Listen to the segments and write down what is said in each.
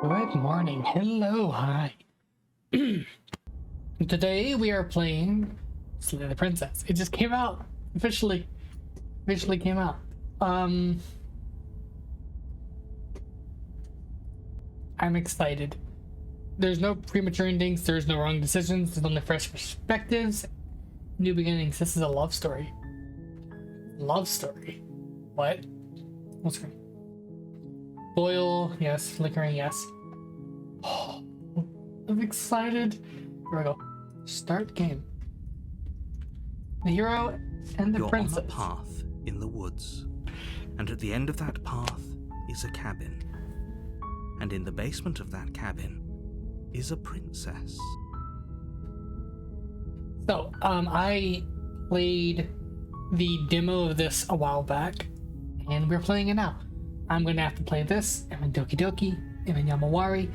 Good morning. Hello, hi. Today we are playing Slay the Princess. It just came out. Officially came out. I'm excited. There's no premature endings, there's no wrong decisions, there's only fresh perspectives, new beginnings. This is a love story. Love story. What? What's going? Boil, yes. Flickering, yes. Oh, I'm excited. Here we go. Start game. The hero and the princess. You're on a path in the woods, and at the end of that path is a cabin. And in the basement of that cabin is a princess. So, I played the demo of this a while back, and we're playing it now. I'm gonna have to play this. I'm in Doki Doki. I'm in Yamawari.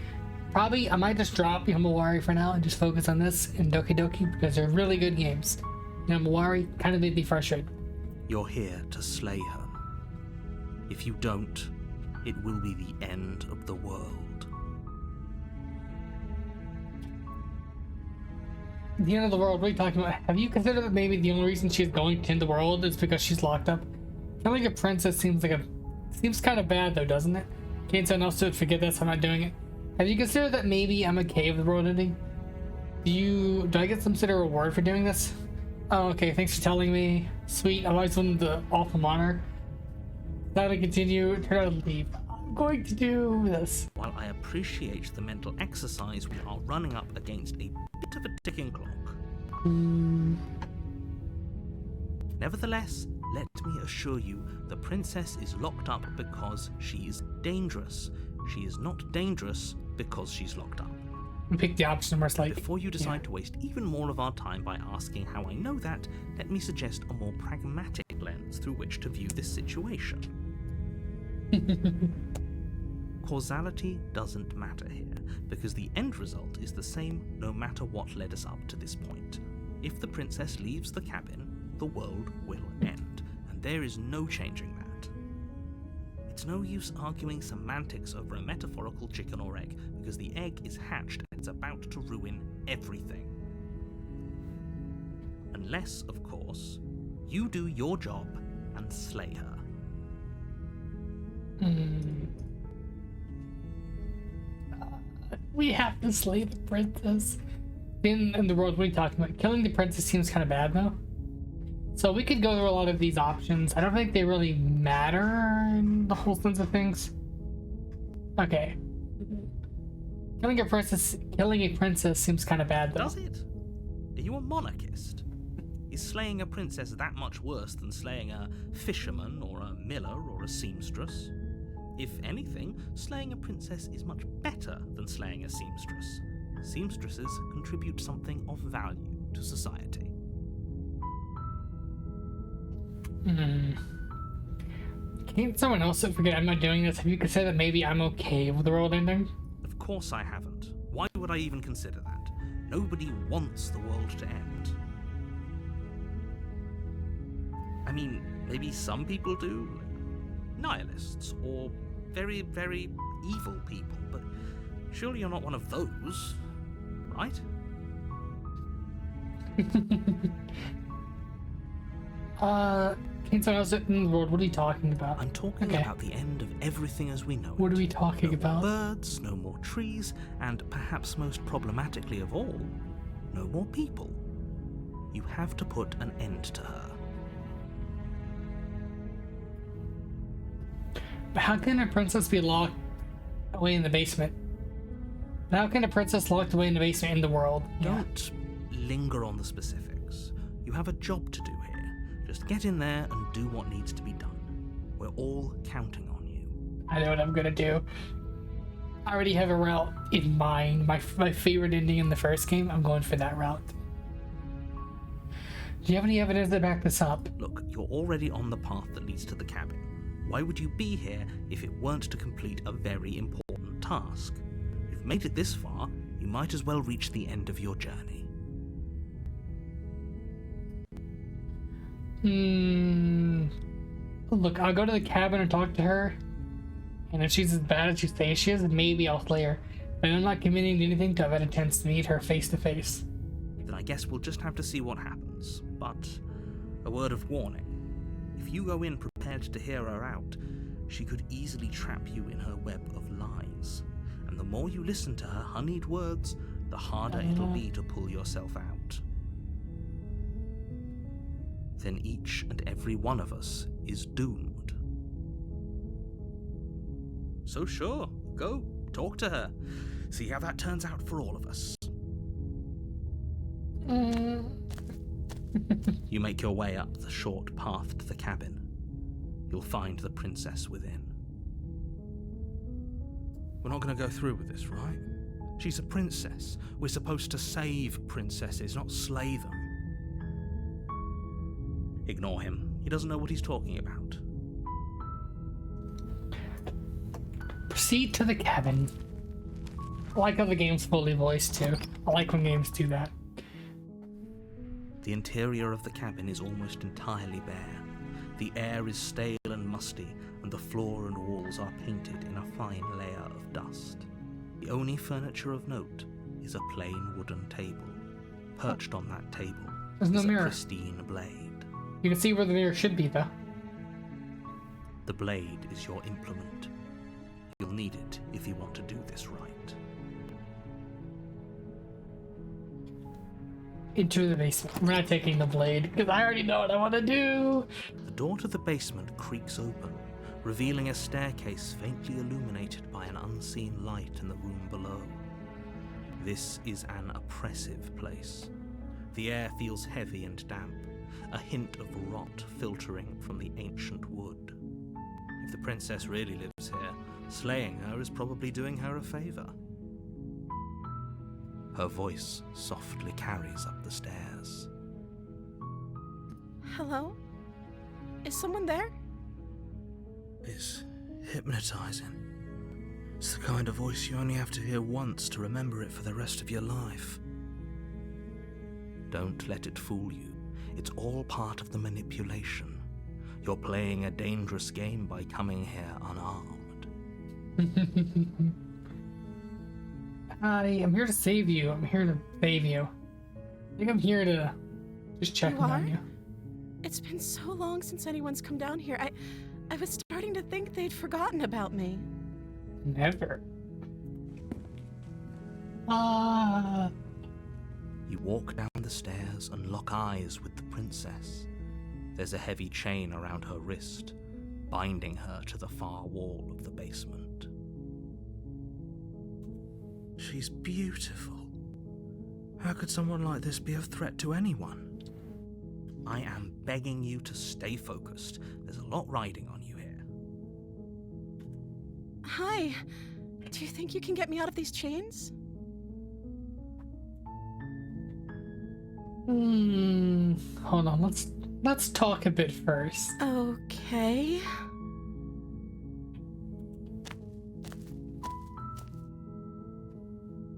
Probably, I might just drop Yamawari for now and just focus on this in Doki Doki because they're really good games. Yamawari kind of made me frustrated. You're here to slay her. If you don't, it will be the end of the world. The end of the world, what are you talking about? Have you considered that maybe the only reason she's going to end the world is because she's locked up? Killing a princess seems kind of bad though, doesn't it? Can't someone else would forget this, I'm not doing it. Have you considered that maybe I'm okay with the world ending? Do I get some sort of reward for doing this? Oh, okay, thanks for telling me. Sweet, I've always wanted the awful honor. Now to continue, turn out to leave. I'm going to do this. While I appreciate the mental exercise, we are running up against a bit of a ticking clock. Nevertheless, let me assure you, the princess is locked up because she is dangerous. She is not dangerous because she's locked up. Pick the option more slightly. Before you decide to waste even more of our time by asking how I know that, let me suggest a more pragmatic lens through which to view this situation. Causality doesn't matter here, because the end result is the same no matter what led us up to this point. If the princess leaves the cabin, the world will end, and there is no changing that. It's no use arguing semantics over a metaphorical chicken or egg, because the egg is hatched and it's about to ruin everything. Unless, of course, you do your job and slay her. We have to slay the princess. In the world, what are you talking about? Killing the princess seems kind of bad though. So we could go through a lot of these options. I don't think they really matter in the whole sense of things. Okay. Killing a princess seems kind of bad though. Does it? Are you a monarchist? Is slaying a princess that much worse than slaying a fisherman or a miller or a seamstress? If anything, slaying a princess is much better than slaying a seamstress. Seamstresses contribute something of value to society. Can't someone else forget I'm not doing this? Have you considered that maybe I'm okay with the world ending? Of course I haven't. Why would I even consider that? Nobody wants the world to end. I mean, maybe some people do, like nihilists, or very, very evil people, but surely you're not one of those, right? Can't someone else in the world? What are you talking about? I'm talking about the end of everything as we know it. What are we talking about? No more birds, no more trees, and perhaps most problematically of all, no more people. You have to put an end to her. But how can a princess be locked away in the basement? How can a princess locked away in the basement in the world? Don't linger on the specifics. You have a job to do here. Just get in there and do what needs to be done. We're all counting on you. I know what I'm gonna do. I already have a route in mind. My favorite ending in the first game. I'm going for that route. Do you have any evidence to back this up? Look, you're already on the path that leads to the cabin. Why would you be here if it weren't to complete a very important task? You've made it this far, you might as well reach the end of your journey. Look, I'll go to the cabin and talk to her. And if she's as bad as you say she is, maybe I'll slay her. But I'm not committing to anything till I've had a chance to meet her face to face. Then I guess we'll just have to see what happens. But a word of warning. If you go in prepared to hear her out, she could easily trap you in her web of lies. And the more you listen to her honeyed words, the harder it'll be to pull yourself out. Then each and every one of us is doomed. So sure, go, talk to her. See how that turns out for all of us. You make your way up the short path to the cabin. You'll find the princess within. We're not going to go through with this, right? She's a princess. We're supposed to save princesses, not slay them. Ignore him. He doesn't know what he's talking about. Proceed to the cabin. I like how the game's fully voiced too. I like when games do that. The interior of the cabin is almost entirely bare. The air is stale and musty, and the floor and walls are painted in a fine layer of dust. The only furniture of note is a plain wooden table. Perched on that table There's no is a mirror. pristine blade. You can see where the mirror should be though. The blade is your implement. You'll need it if you want to do this right. Into the basement. We're not taking the blade, because I already know what I want to do. The door to the basement creaks open, revealing a staircase faintly illuminated by an unseen light in the room below. This is an oppressive place. The air feels heavy and damp, a hint of rot filtering from the ancient wood. If the princess really lives here, slaying her is probably doing her a favor. Her voice softly carries up the stairs. Hello? Is someone there? It's hypnotizing. It's the kind of voice you only have to hear once to remember it for the rest of your life. Don't let it fool you. It's all part of the manipulation. You're playing a dangerous game by coming here unarmed. Hi, I'm here to save you. I'm here to save you. I think I'm here to just check You on are? you. It's been so long since anyone's come down here. I was starting to think they'd forgotten about me. Never. You walk down the stairs and lock eyes with the princess. There's a heavy chain around her wrist, binding her to the far wall of the basement. She's beautiful. How could someone like this be a threat to anyone? I am begging you to stay focused. There's a lot riding on you here. Hi. Do you think you can get me out of these chains? Hold on, let's talk a bit first. Okay.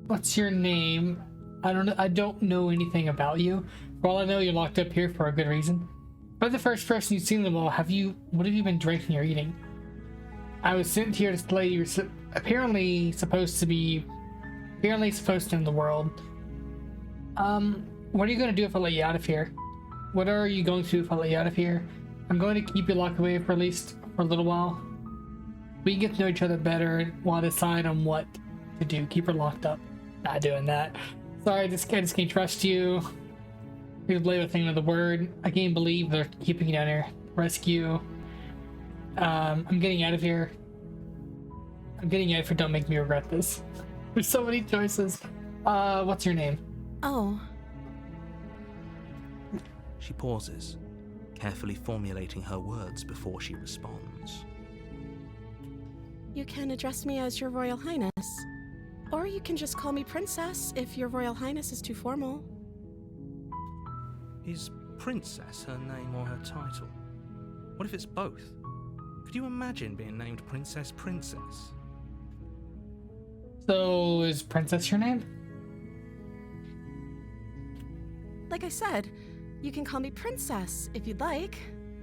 What's your name? I don't know anything about you. For all I know, you're locked up here for a good reason. But the first person you've seen them all, what have you been drinking or eating? I was sent here to slay you. Apparently supposed to end the world. What are you gonna do if I let you out of here? What are you going to do if I let you out of here? I'm going to keep you locked away for at least for a little while. We can get to know each other better while I decide on what to do. Keep her locked up. Not doing that. Sorry, this guy just can't trust you. Here's a label thing with the word. I can't believe they're keeping you down here. Rescue. I'm getting out of here. Don't make me regret this. There's so many choices. What's your name? Oh. She pauses, carefully formulating her words before she responds. You can address me as Your Royal Highness. Or you can just call me Princess if Your Royal Highness is too formal. Is Princess her name or her title? What if it's both? Could you imagine being named Princess? So, is Princess your name? Like I said, you can call me Princess if you'd like.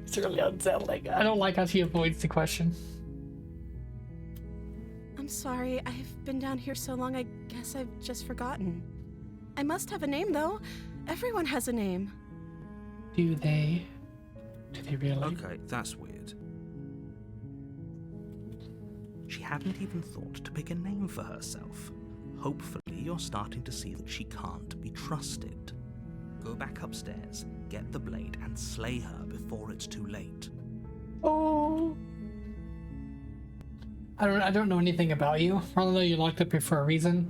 It's really unsettling. I don't like how she avoids the question. sorry. I've been down here so long, I guess I've just forgotten. I must have a name, though. Everyone has a name. Do they? Do they really? Okay, that's weird. She hadn't even thought to pick a name for herself. Hopefully you're starting to see that she can't be trusted. Go back upstairs, get the blade, and slay her before it's too late. Oh. I don't know anything about you. I don't know you're locked up here for a reason.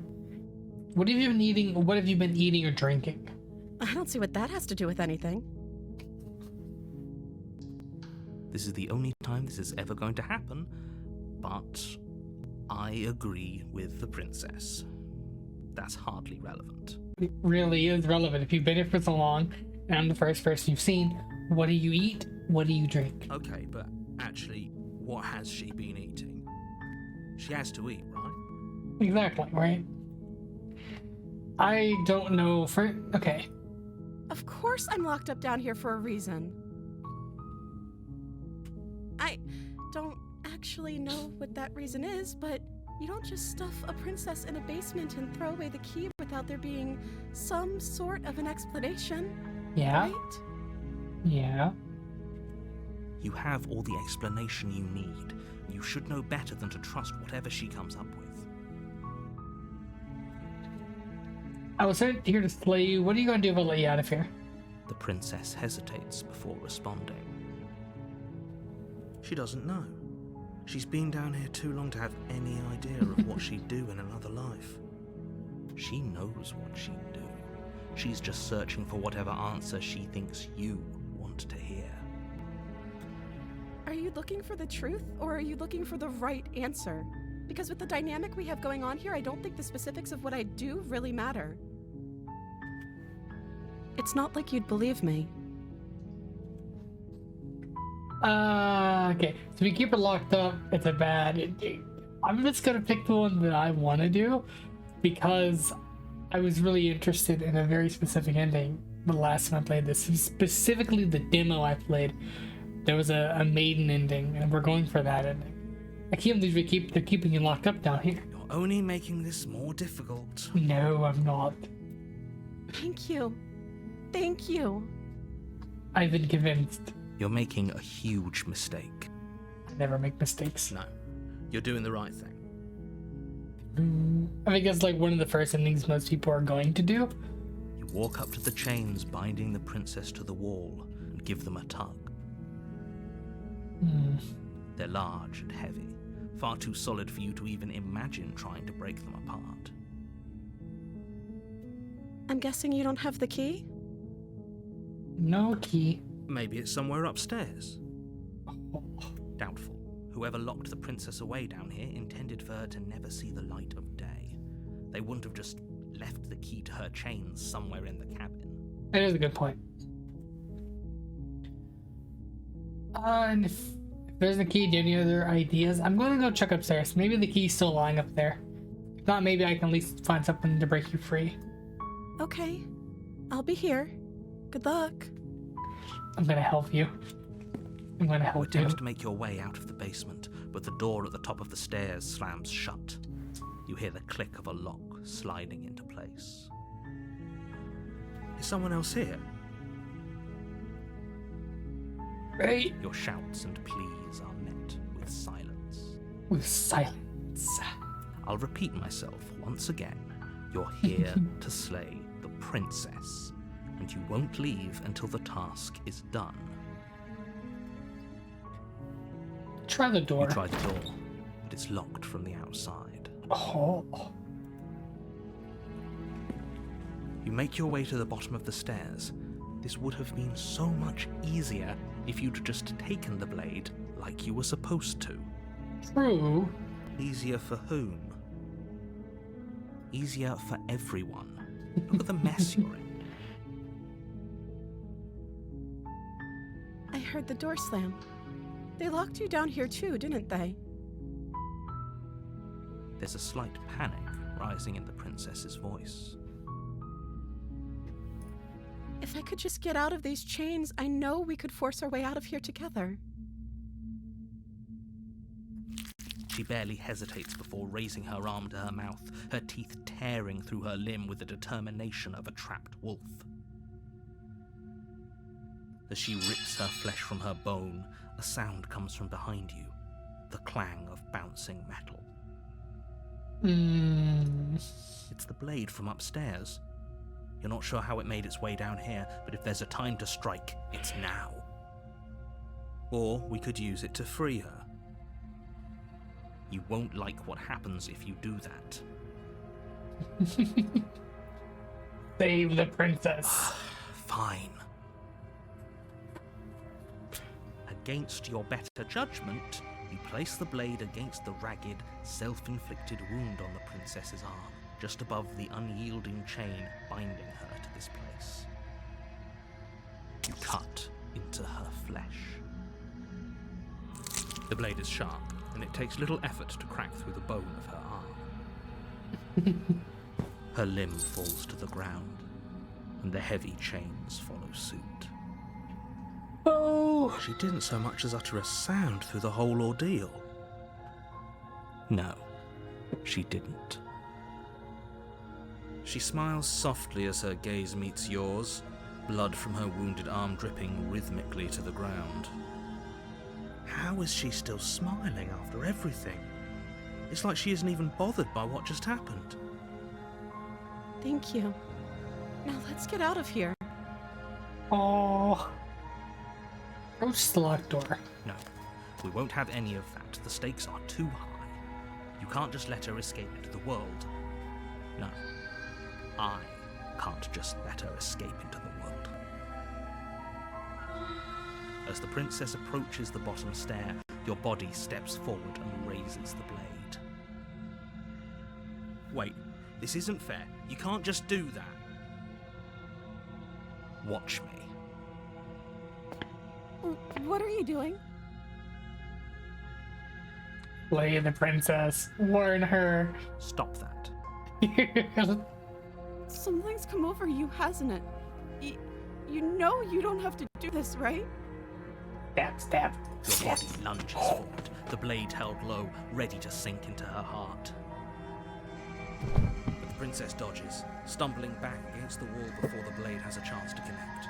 What have you been eating? What have you been eating or drinking? I don't see what that has to do with anything. This is the only time this is ever going to happen, but I agree with the princess. That's hardly relevant. It really is relevant. If you've been here for so long, and I'm the first person you've seen, what do you eat? What do you drink? Okay, but actually, what has she been eating? She has to eat, right? Exactly, right? I don't know for... Okay. Of course I'm locked up down here for a reason. I don't actually know what that reason is, but you don't just stuff a princess in a basement and throw away the key without there being some sort of an explanation. Yeah. Right? Yeah. You have all the explanation you need. You should know better than to trust whatever she comes up with. I was sent here to slay you. What are you going to do if I let you out of here? The princess hesitates before responding. She doesn't know. She's been down here too long to have any idea of what she'd do in another life. She knows what she'd do. She's just searching for whatever answer she thinks you want to hear. Are you looking for the truth, or are you looking for the right answer? Because with the dynamic we have going on here, I don't think the specifics of what I do really matter. It's not like you'd believe me. Okay. So we keep her locked up. It's a bad... I'm just going to pick the one that I want to do because I was really interested in a very specific ending the last time I played this. Specifically the demo I played. There was a maiden ending, and we're going for that ending. I can't believe they're keeping you locked up down here. You're only making this more difficult. No, I'm not. Thank you. Thank you. I've been convinced. You're making a huge mistake. I never make mistakes. No, you're doing the right thing. I think that's like one of the first endings most people are going to do. You walk up to the chains binding the princess to the wall and give them a tug. They're large and heavy, far too solid for you to even imagine trying to break them apart. I'm guessing you don't have the key? No key. Maybe it's somewhere upstairs. Doubtful. Whoever locked the princess away down here intended for her to never see the light of day. They wouldn't have just left the key to her chains somewhere in the cabin. That is a good point. And if there's a key, do you have any other ideas? I'm going to go check upstairs. Maybe the key's still lying up there. If not, maybe I can at least find something to break you free. Okay. I'll be here. Good luck. I'm going to help you. I'm going to You help you. attempt to make your way out of the basement, but the door at the top of the stairs slams shut. You hear the click of a lock sliding into place. Is someone else here? Right. Your shouts and pleas are met with silence. With silence. I'll repeat myself once again. You're here to slay the princess, and you won't leave until the task is done. Try the door. You try the door, but it's locked from the outside. Oh. You make your way to the bottom of the stairs. This would have been so much easier if you'd just taken the blade like you were supposed to. True. Easier for whom? Easier for everyone. Look at the mess you're in. I heard the door slam. They locked you down here too, didn't they? There's a slight panic rising in the princess's voice. If I could just get out of these chains, I know we could force our way out of here together. She barely hesitates before raising her arm to her mouth, her teeth tearing through her limb with the determination of a trapped wolf. As she rips her flesh from her bone, a sound comes from behind you, the clang of bouncing metal. It's the blade from upstairs. You're not sure how it made its way down here, but if there's a time to strike, it's now. Or we could use it to free her. You won't like what happens if you do that. Save the princess. Fine. Against your better judgment, you place the blade against the ragged, self-inflicted wound on the princess's arm, just above the unyielding chain binding her to this place. You cut into her flesh. The blade is sharp, and it takes little effort to crack through the bone of her arm. Her limb falls to the ground, and the heavy chains follow suit. Oh! She didn't so much as utter a sound through the whole ordeal. No, she didn't. She smiles softly as her gaze meets yours, blood from her wounded arm dripping rhythmically to the ground. How is she still smiling after everything? It's like she isn't even bothered by what just happened. Thank you. Now let's get out of here. Oh. Approach the locked door. No, we won't have any of that. The stakes are too high. You can't just let her escape into the world. No, I can't just let her escape into the world. As the princess approaches the bottom stair, your body steps forward and raises the blade. Wait, this isn't fair. You can't just do that. Watch me. What are you doing? Play the princess. Warn her. Stop that. Something's come over you, hasn't it? You know you don't have to do this, right? Stab, stab. Your body lunges forward, the blade held low, ready to sink into her heart. But the princess dodges, stumbling back against the wall before the blade has a chance to connect.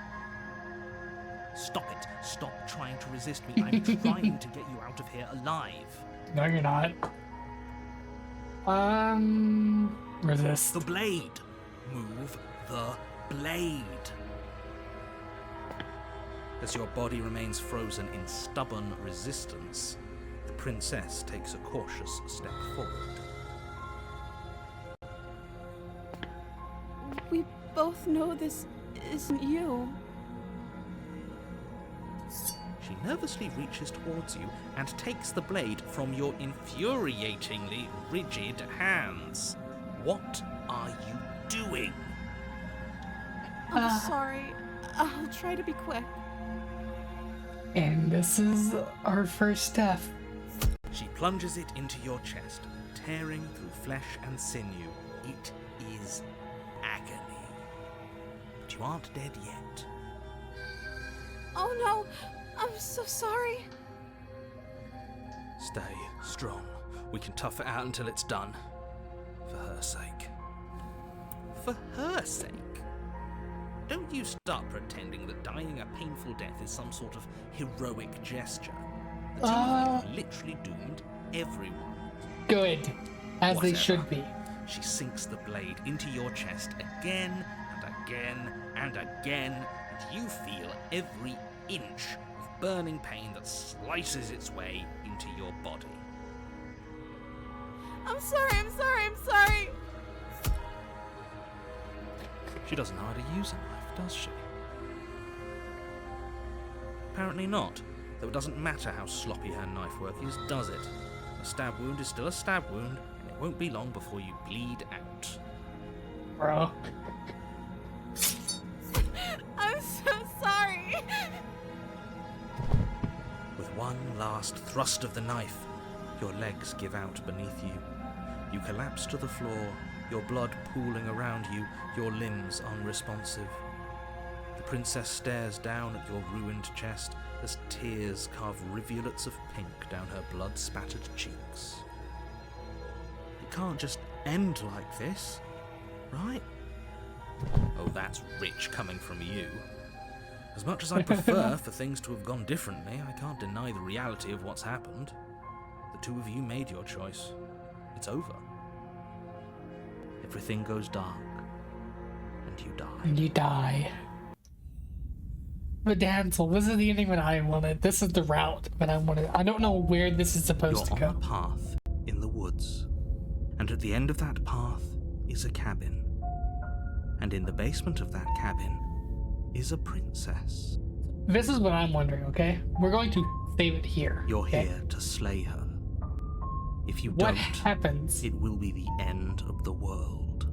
Stop it. Stop trying to resist me. I'm trying to get you out of here alive. No, you're not. Resist. The blade. Move the blade. As your body remains frozen in stubborn resistance, the princess takes a cautious step forward. We both know this isn't you. She nervously reaches towards you and takes the blade from your infuriatingly rigid hands. What are you doing? I'm sorry. I'll try to be quick. And this is our first step. She plunges it into your chest, tearing through flesh and sinew. It is agony. But you aren't dead yet. Oh no! I'm so sorry. Stay strong. We can tough it out until it's done. For her sake. For her sake? Don't you start pretending that dying a painful death is some sort of heroic gesture. The two of you literally doomed everyone. Good. As Whatever. they should be. She sinks the blade into your chest again and again and again, and you feel every inch of burning pain that slices its way into your body. I'm sorry. She doesn't know how to use a knife, does she? Apparently not, though it doesn't matter how sloppy her knife work is, does it? A stab wound is still a stab wound, and it won't be long before you bleed out. Bro. I'm so sorry. With one last thrust of the knife, your legs give out beneath you. You collapse to the floor, your blood pooling around you, your limbs unresponsive. The princess stares down at your ruined chest as tears carve rivulets of pink down her blood-spattered cheeks. can't just end like this, right? Oh, that's rich coming from you. As much as I prefer for things to have gone differently, I can't deny the reality of what's happened. The two of you made your choice. It's over. Everything goes dark, and you die. And you die. But Damsel, this is the ending that I wanted. This is the route that I wanted. I don't know where this is supposed to You're go. on a path in the woods, and at the end of that path is a cabin. And in the basement of that cabin is a princess. This is what I'm wondering, okay? We're going to save it here. You're okay? here to slay her. If you What don't, happens? it will be the end of the world.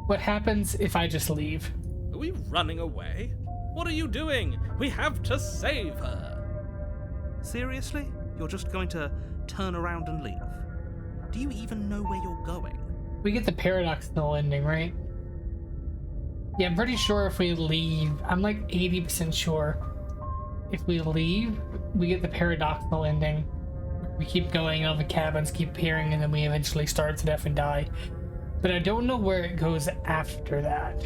What happens if I just leave? Are we running away? What are you doing? We have to save her. Seriously? You're just going to turn around and leave? Do you even know where you're going? We get the paradoxical ending, right? Yeah, I'm pretty sure if we leave, I'm like 80% sure. If we leave, we get the paradoxical ending. We keep going, all the cabins keep appearing, and then we eventually starve to death and die. But I don't know where it goes after that.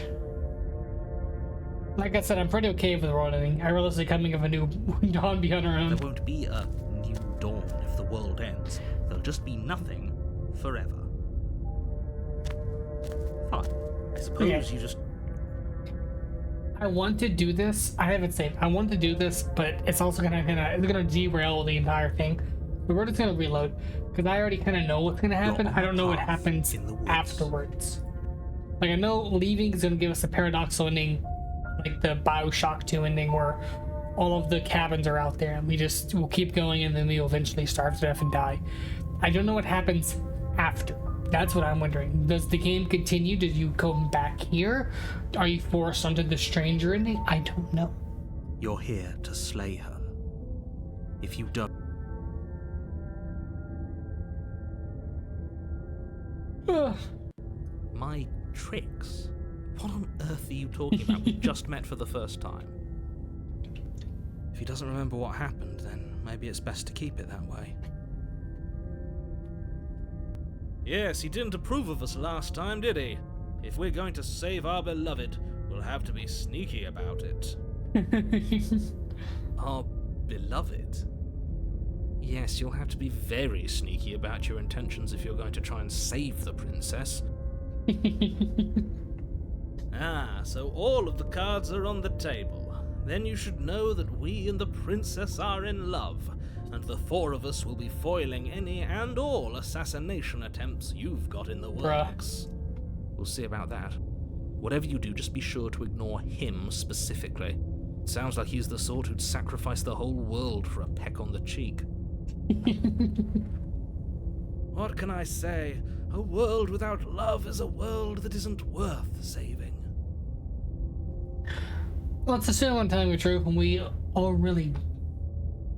Like I said, I'm pretty okay with the world ending. I realize the coming of a new dawn beyond our own. There won't be a new dawn if the world ends. There'll just be nothing forever. Fine. I suppose Okay. you just... I want to do this. I have it saved. I want to do this, but it's also gonna derail the entire thing. But we're just gonna reload because I already kind of know what's gonna happen. You're on I don't know what path happens in the woods. afterwards. Like I know leaving is gonna give us a paradoxical ending, like the BioShock 2 ending, where all of the cabins are out there and we'll keep going and then we'll eventually starve to death and die. I don't know what happens after. That's what I'm wondering. Does the game continue? Did you come back here? Are you forced onto the stranger ending? I don't know. You're here to slay her. If you don't... Ugh. My tricks? What on earth are you talking about? We just met for the first time. If he doesn't remember what happened, then maybe it's best to keep it that way. Yes, he didn't approve of us last time, did he? If we're going to save our beloved, we'll have to be sneaky about it. Our beloved? Yes, you'll have to be very sneaky about your intentions if you're going to try and save the princess. Ah, so all of the cards are on the table. Then you should know that we and the princess are in love, and the four of us will be foiling any and all assassination attempts you've got in the works. We'll see about that. Whatever you do, just be sure to ignore him specifically. It sounds like he's the sort who'd sacrifice the whole world for a peck on the cheek. What can I say? A world without love is a world that isn't worth saving. Let's assume I'm telling the truth and we all really...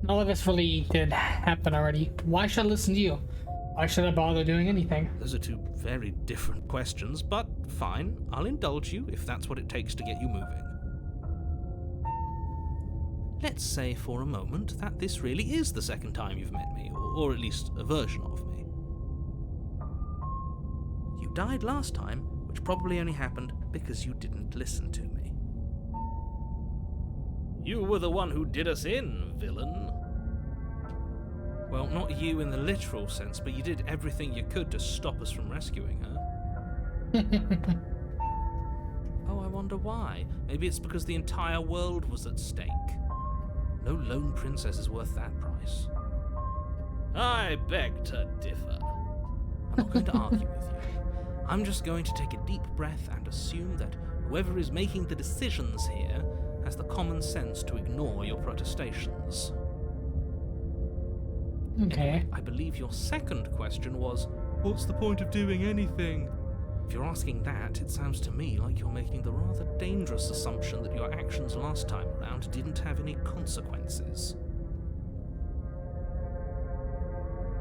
All of this really did happen already. Why should I listen to you? Why should I bother doing anything? Those are two very different questions, but fine. I'll indulge you if that's what it takes to get you moving. Let's say for a moment that this really is the second time you've met me, or at least a version of me. You died last time, which probably only happened because you didn't listen to me. You were the one who did us in, villain. Well, not you in the literal sense, but you did everything you could to stop us from rescuing her. Oh, I wonder why. Maybe it's because the entire world was at stake. No lone princess is worth that price. I beg to differ. I'm not going to argue with you. I'm just going to take a deep breath and assume that whoever is making the decisions here has the common sense to ignore your protestations. Okay. I believe your second question was, what's the point of doing anything? If you're asking that, it sounds to me like you're making the rather dangerous assumption that your actions last time around didn't have any consequences.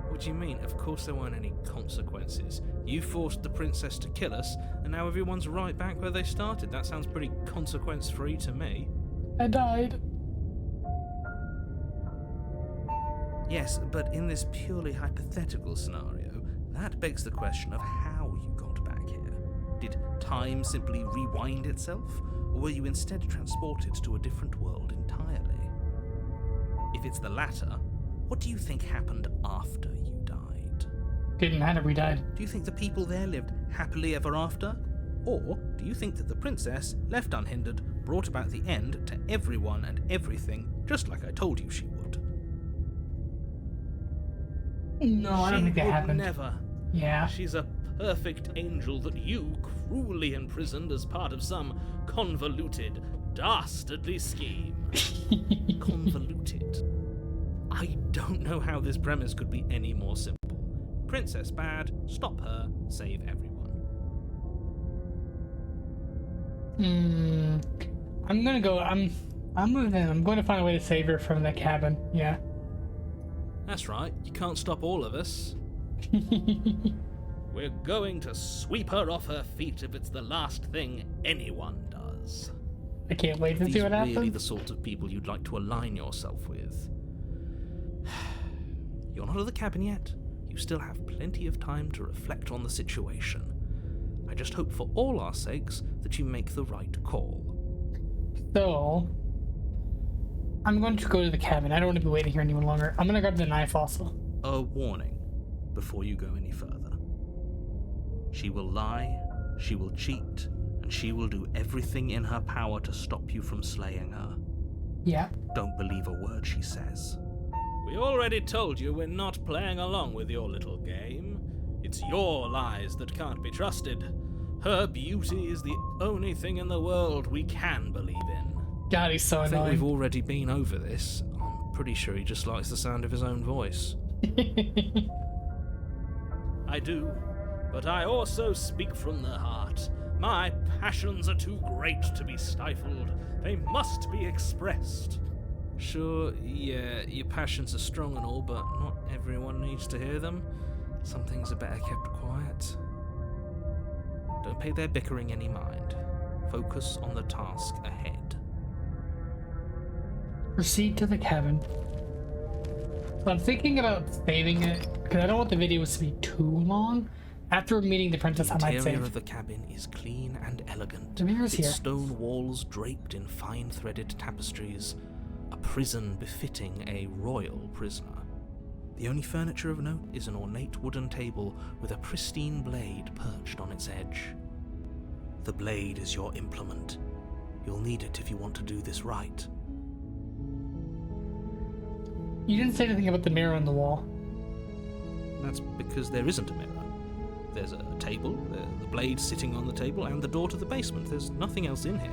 What do you mean? Of course there weren't any consequences. You forced the princess to kill us, and now everyone's right back where they started. That sounds pretty consequence-free to me. I died. Yes, but in this purely hypothetical scenario, That begs the question of how you got back here. Did time simply rewind itself, or were you instead transported to a different world entirely? If it's the latter, what do you think happened after you died? Didn't matter, we died. Do you think the people there lived happily ever after? Or do you think that the princess, left unhindered, brought about the end to everyone and everything, just like I told you she would? No, I don't think that happened. Never. Yeah. She's a perfect angel that you cruelly imprisoned as part of some convoluted, dastardly scheme. Convoluted. I don't know how this premise could be any more simple. Princess bad, stop her, save everyone. I'm gonna go. I'm going to find a way to save her from the cabin. Yeah. That's right, you can't stop all of us. We're going to sweep her off her feet if it's the last thing anyone does. I can't wait to These see what really happens. the sort of people you'd like to align yourself with. You're not at the cabin yet. You still have plenty of time to reflect on the situation. I just hope for all our sakes that you make the right call. So, I'm going to go to the cabin. I don't want to be waiting here any longer. I'm going to grab the knife also. A warning before you go any further. She will lie, she will cheat, and she will do everything in her power to stop you from slaying her. Yeah. Don't believe a word she says. We already told you we're not playing along with your little game. It's your lies that can't be trusted. Her beauty is the only thing in the world we can believe in. God, he's so I think annoying. we've already been over this. I'm pretty sure he just likes the sound of his own voice. I do, but I also speak from the heart. My passions are too great to be stifled. They must be expressed. Sure, yeah, your passions are strong and all, but not everyone needs to hear them. Some things are better kept quiet. Don't pay their bickering any mind. Focus on the task ahead. Proceed to the cabin. So I'm thinking about saving it, because I don't want the videos to be too long. After meeting the princess, I The might interior save. of the cabin is clean and elegant. The mirror's its here. stone walls draped in fine threaded tapestries. A prison befitting a royal prisoner. The only furniture of note is an ornate wooden table with a pristine blade perched on its edge. The blade is your implement. You'll need it if you want to do this right. You didn't say anything about the mirror on the wall. That's because there isn't a mirror. There's a table, the blade sitting on the table, and the door to the basement. There's nothing else in here.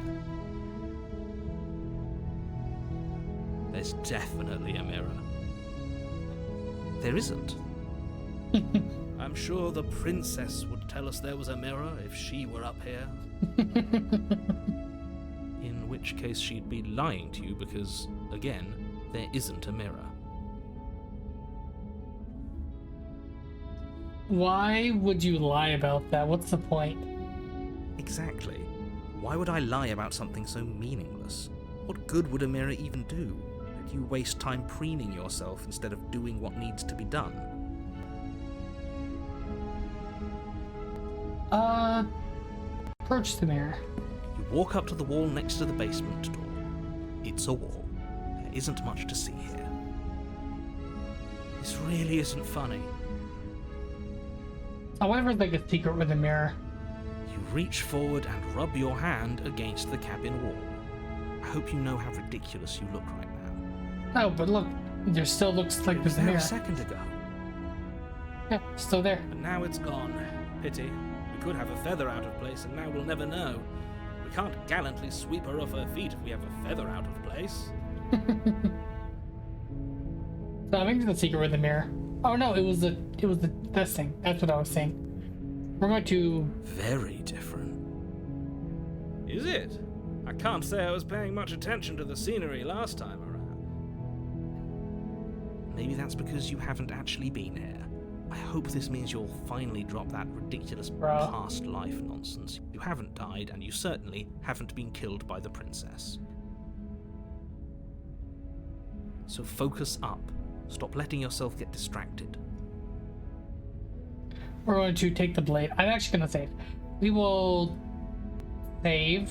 There's definitely a mirror. There isn't. I'm sure the princess would tell us there was a mirror if she were up here. In which case she'd be lying to you because, again, there isn't a mirror. Why would you lie about that? What's the point? Exactly. Why would I lie about something so meaningless? What good would a mirror even do? That you waste time preening yourself instead of doing what needs to be done? Approach the mirror. You walk up to the wall next to the basement door. It's a wall. There isn't much to see here. This really isn't funny. I wonder if there's like a secret with the mirror. You reach forward and rub your hand against the cabin wall. I hope you know how ridiculous you look right now. Oh, but look, there still looks like It was there's a there mirror. a second ago. Yeah, still there. But now it's gone. Pity. We could have a feather out of place, and now we'll never know. We can't gallantly sweep her off her feet if we have a feather out of place. So I think there's a secret with the mirror. Oh no, it was this thing. That's what I was saying. We're going to. Very different. Is it? I can't say I was paying much attention to the scenery last time around. Maybe that's because you haven't actually been here. I hope this means you'll finally drop that ridiculous Bruh. past life nonsense. You haven't died, and you certainly haven't been killed by the princess. So focus up. Stop letting yourself get distracted. We're going to take the blade. I'm actually going to save. We will save,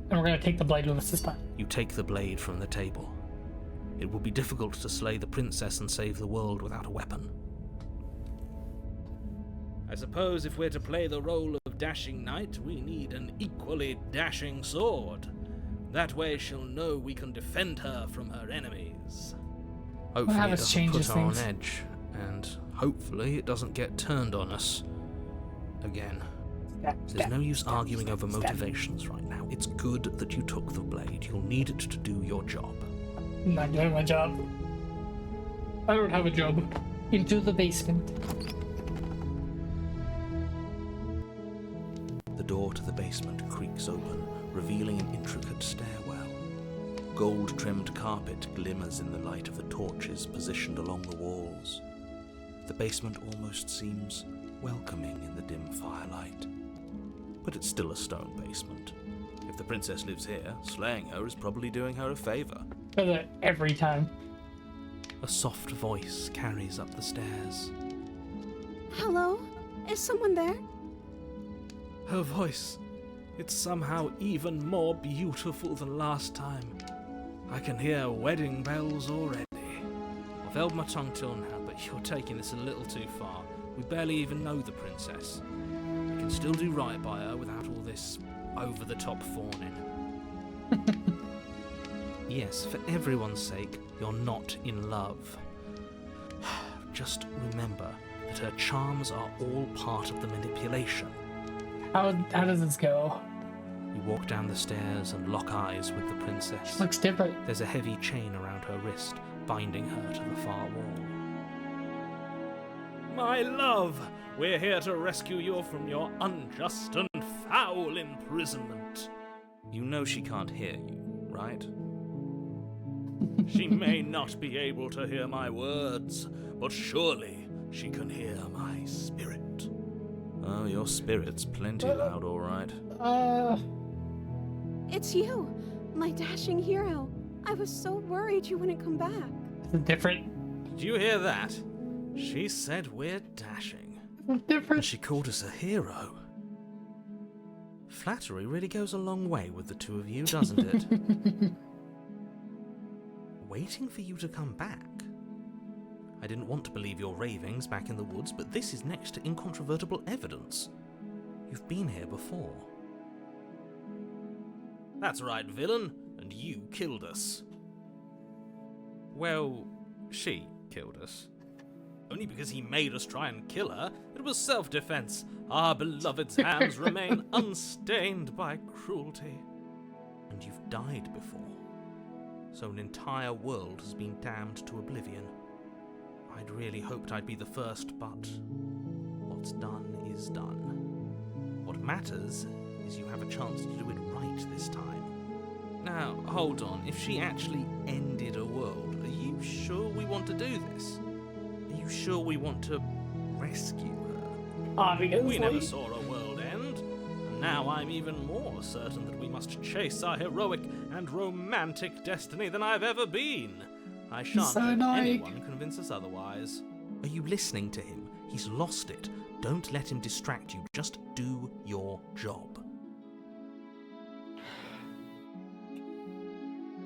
and we're going to take the blade with us this time. You take the blade from the table. It will be difficult to slay the princess and save the world without a weapon. I suppose if we're to play the role of dashing knight, we need an equally dashing sword. That way she'll know we can defend her from her enemies. Hopefully it doesn't put her on edge, and hopefully it doesn't get turned on us again. There's no use arguing over motivations right now. It's good that you took the blade. You'll need it to do your job. I'm not doing my job. I don't have a job. Into the basement. The door to the basement creaks open, revealing an intricate stairwell. Gold-trimmed carpet glimmers in the light of the torches positioned along the walls. The basement almost seems welcoming in the dim firelight. But it's still a stone basement. If the princess lives here, slaying her is probably doing her a favor. Does it every time. A soft voice carries up the stairs. Hello? Is someone there? Her voice, it's somehow even more beautiful than last time. I can hear wedding bells already. I've held my tongue till now, but you're taking this a little too far. We barely even know the princess. We can still do right by her without all this over-the-top fawning. Yes, for everyone's sake, you're not in love. Just remember that her charms are all part of the manipulation. How does this go? You walk down the stairs and lock eyes with the princess. Looks different. There's a heavy chain around her wrist, binding her to the far wall. My love, we're here to rescue you from your unjust and foul imprisonment. You know she can't hear you, right? She may not be able to hear my words, but surely she can hear my spirit. Oh, your spirit's plenty loud, all right. It's you, my dashing hero. I was so worried you wouldn't come back. It's different. Did you hear that? She said we're dashing. It's different. And she called us a hero. Flattery really goes a long way with the two of you, doesn't it? Waiting for you to come back. I didn't want to believe your ravings back in the woods, but this is next to incontrovertible evidence. You've been here before. That's right, villain, and you killed us. Well, she killed us. Only because he made us try and kill her. It was self-defense. Our beloved's hands remain unstained by cruelty. And you've died before. So an entire world has been damned to oblivion. I'd really hoped I'd be the first, but what's done is done. What matters is you have a chance to do it right this time. Now, hold on. If she actually ended a world, are you sure we want to do this? Are you sure we want to rescue her? Obviously. We never saw a world end, and now I'm even more certain that we must chase our heroic and romantic destiny than I've ever been. I shan't let anyone convince us otherwise. Are you listening to him? He's lost it. Don't let him distract you. Just do your job.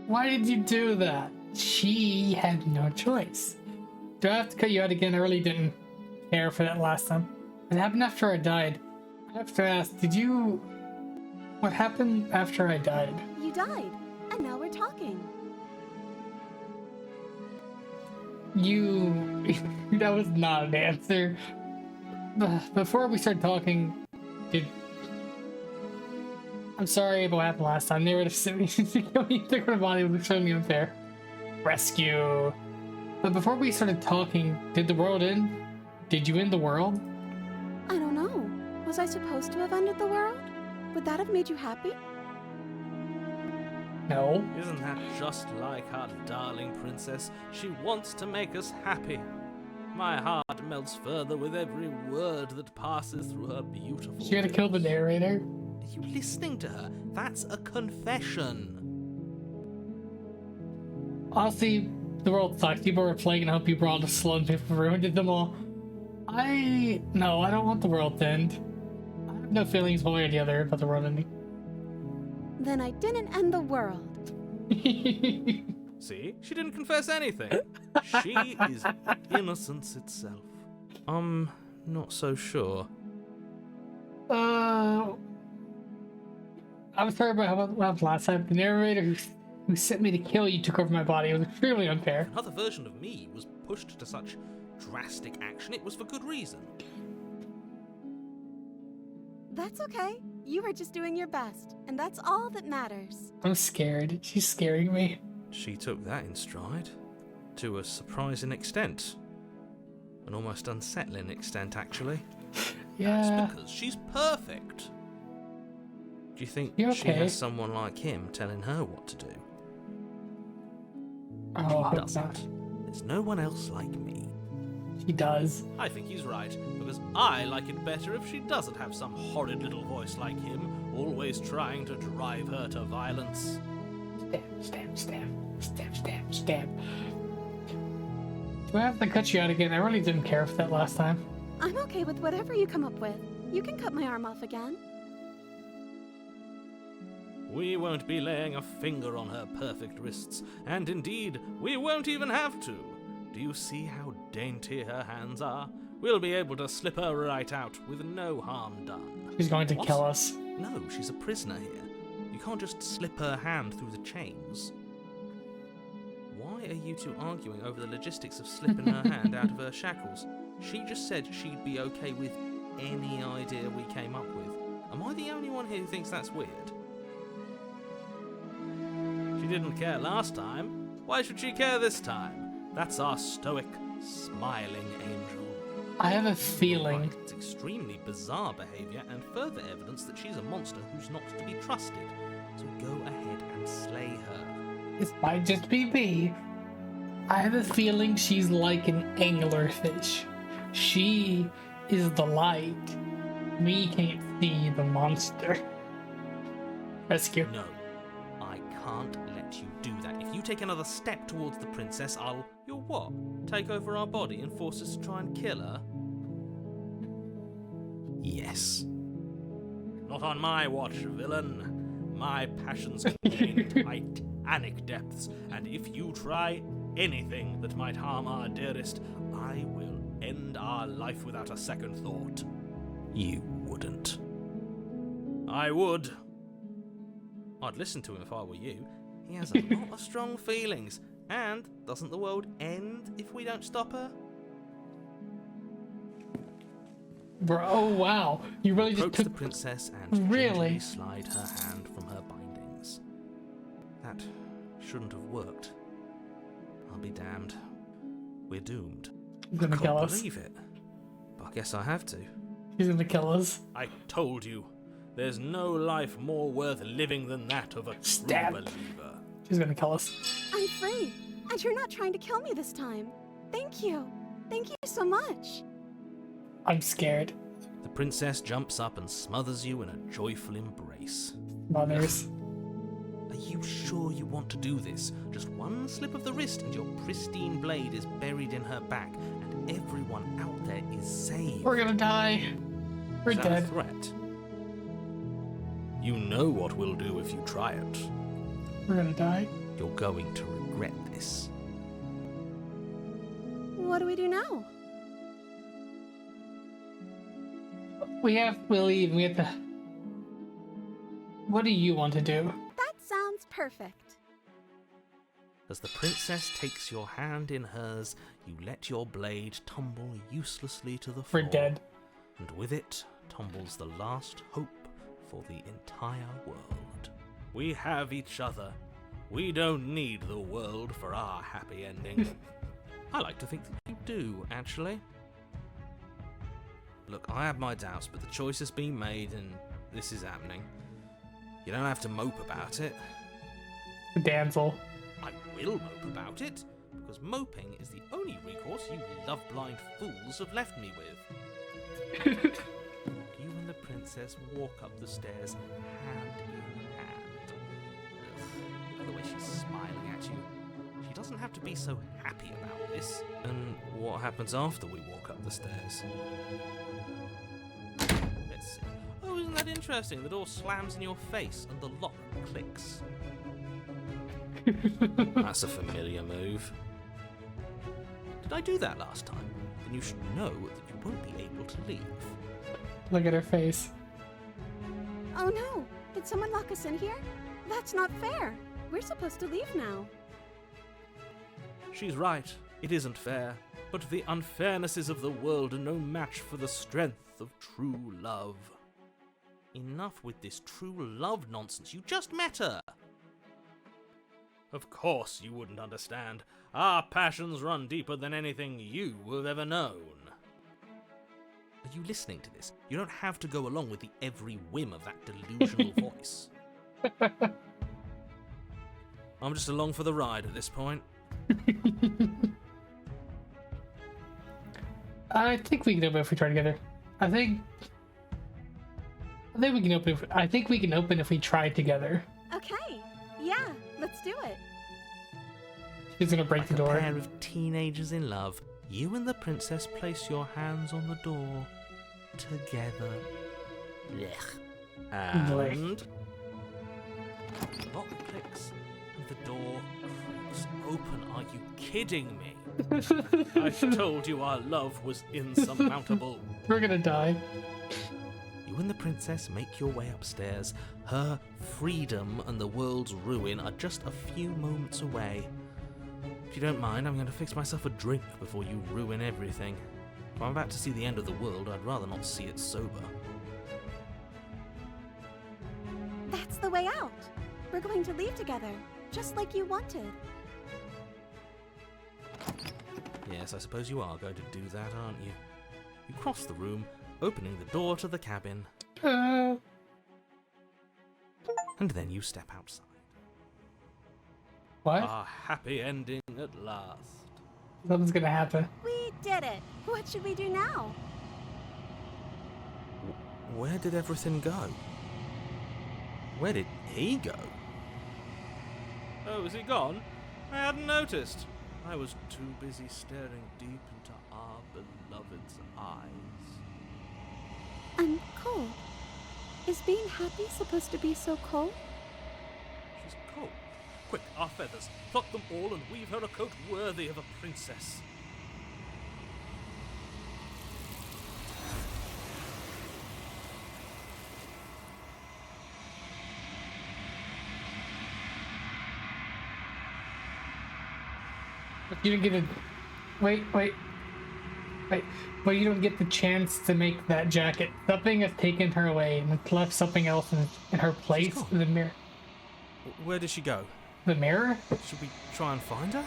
Why did you do that? She had no choice. Do I have to cut you out again? I really didn't care for that last time. It happened after I died. I have to ask, what happened after I died? You died, and now we're talking. That was not an answer. Before we start talking, I'm sorry about what happened last time. They were took my body, which showed me unfair. Rescue. But before we started talking, did the world end? Did you end the world? I don't know. Was I supposed to have ended the world? Would that have made you happy? No. Isn't that just like our darling princess? She wants to make us happy. My heart melts further with every word that passes through her beautiful She gotta kill the narrator. Are you listening to her? That's a confession. Honestly, the world sucks. People were playing and I hope you brought a slow and people ruined them all. No, I don't want the world to end. I have no feelings one way or the other about the world ending. Then I didn't end the world. See? She didn't confess anything. She is innocence itself. I'm not so sure. I was sorry about what happened last time. The narrator who sent me to kill you took over my body. It was extremely unfair. If another version of me was pushed to such drastic action, it was for good reason. That's okay. You were just doing your best, and that's all that matters. I'm scared. She's scaring me. She took that in stride. To a surprising extent. An almost unsettling extent, actually. Yeah. That's because she's perfect. Do you think You're she okay. has someone like him telling her what to do? Oh, I She hope doesn't. not. There's no one else like me. She does. I think he's right, because I like it better if she doesn't have some horrid little voice like him, always trying to drive her to violence. Stab, stab, stab, stab, stab, stab. Do I have to cut you out again? I really didn't care for that last time. I'm okay with whatever you come up with. You can cut my arm off again. We won't be laying a finger on her perfect wrists, and indeed, we won't even have to. Do you see how dainty her hands are? We'll be able to slip her right out with no harm done. She's going to What? kill us. No, she's a prisoner here. You can't just slip her hand through the chains. Why are you two arguing over the logistics of slipping her hand out of her shackles? She just said she'd be okay with any idea we came up with. Am I the only one here who thinks that's weird? She didn't care last time. Why should she care this time? That's our stoic, smiling angel. I have a feeling. Right, it's extremely bizarre behaviour and further evidence that she's a monster who's not to be trusted. So go ahead and slay her. This might just be me. I have a feeling she's like an anglerfish. She is the light. We can't see the monster. Rescue. No, I can't let you do that. If you take another step towards the princess, You'll what? Take over our body and force us to try and kill her? Yes. Not on my watch, villain. My passions contain titanic depths, and if you try anything that might harm our dearest, I will end our life without a second thought. You wouldn't. I would. I'd listen to him if I were you. He has a lot of strong feelings. And doesn't the world end if we don't stop her? Bro, oh wow. You really just Approach took the princess and Really? gently slide her hand from her bindings. That shouldn't have worked. I'll be damned. We're doomed. She's gonna kill Can't us. believe it. But I guess I have to. She's gonna kill us. I told you. There's no life more worth living than that of a true Stab. believer. She's gonna kill us. I'm free, and you're not trying to kill me this time. Thank you. Thank you so much. I'm scared. The princess jumps up and smothers you in a joyful embrace. Mothers. Are you sure you want to do this? Just one slip of the wrist and your pristine blade is buried in her back, and everyone out there is saved. We're gonna die. We're Is that a dead. threat? You know what we'll do if you try it. We're gonna die. You're going to regret this. What do we do now? We'll leave. We have to. What do you want to do? That sounds perfect. As the princess takes your hand in hers, you let your blade tumble uselessly to the floor. We're dead. And with it tumbles the last hope for the entire world. We have each other. We don't need the world for our happy ending. I like to think that you do, actually. Look, I have my doubts, but the choice has been made and this is happening. You don't have to mope about it. Damsel. I will mope about it, because moping is the only recourse you love-blind fools have left me with. You and the princess walk up the stairs hand in hand. Ugh, look at the way she's smiling at you. She doesn't have to be so happy about this. And what happens after we walk up the stairs? Let's see. Oh, isn't that interesting? The door slams in your face and the lock clicks. That's a familiar move. Did I do that last time? Then you should know that you won't be able to leave. Look at her face. Oh no! Did someone lock us in here? That's not fair. We're supposed to leave now. She's right. It isn't fair. But the unfairnesses of the world are no match for the strength of true love. Enough with this true love nonsense. You just met her. Of course you wouldn't understand. Our passions run deeper than anything you have ever known. Are you listening to this? You don't have to go along with the every whim of that delusional voice. I'm just along for the ride at this point. I think we can open if we try together. I think we can open. I think we can open if we try together. Okay. Yeah, let's do it. She's gonna break the door. A pair of teenagers in love. You and the princess place your hands on the door together. Blech. And the lock clicks and the door creaks open. Are you kidding me? I told you our love was insurmountable. We're gonna die. You and the princess make your way upstairs. Her freedom and the world's ruin are just a few moments away. If you don't mind, I'm going to fix myself a drink before you ruin everything. If I'm about to see the end of the world, I'd rather not see it sober. That's the way out. We're going to leave together, just like you wanted. Yes, I suppose you are going to do that, aren't you? You cross the room, opening the door to the cabin. And then you step outside. What? A happy ending at last. Something's gonna happen. We did it. What should we do now? Where did everything go? Where did he go? Oh, is he gone? I hadn't noticed. I was too busy staring deep into our beloved's eyes. I'm cold. Is being happy supposed to be so cold? She's cold. Quick, our feathers. Pluck them all and weave her a coat worthy of a princess. You didn't get a... Wait. But you don't get the chance to make that jacket. Something has taken her away and it's left something else in her place. The mirror. Where did she go? The mirror? Should we try and find her?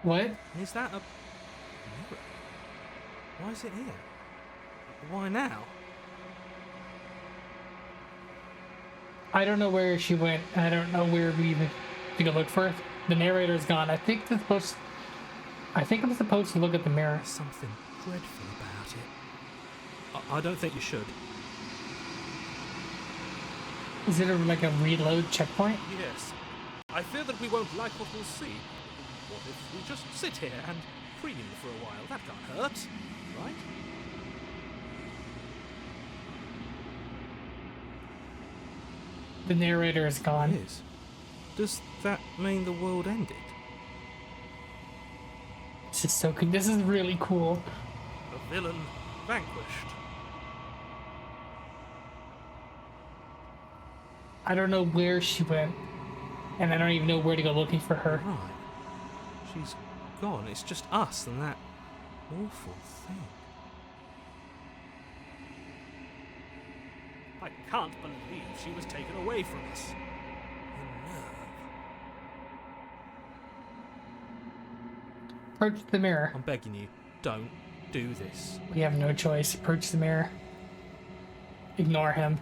What? Is that a mirror? Why is it here? Why now? I don't know where she went. I don't know where we even to go look for her. The narrator's gone. I think I'm supposed to look at the mirror. There's something dreadful about it. I don't think you should. Is it like a reload checkpoint? Yes. I fear that we won't like what we'll see. What if we just sit here and preen for a while? That can't hurt, right? The narrator is gone. It is. Does that mean the world ended? This is so good. This is really cool. The villain vanquished. I don't know where she went, and I don't even know where to go looking for her. Right. She's gone. It's just us and that awful thing. I can't believe she was taken away from us. The nerve. Approach the mirror. I'm begging you, don't do this. We have no choice. Approach the mirror. Ignore him.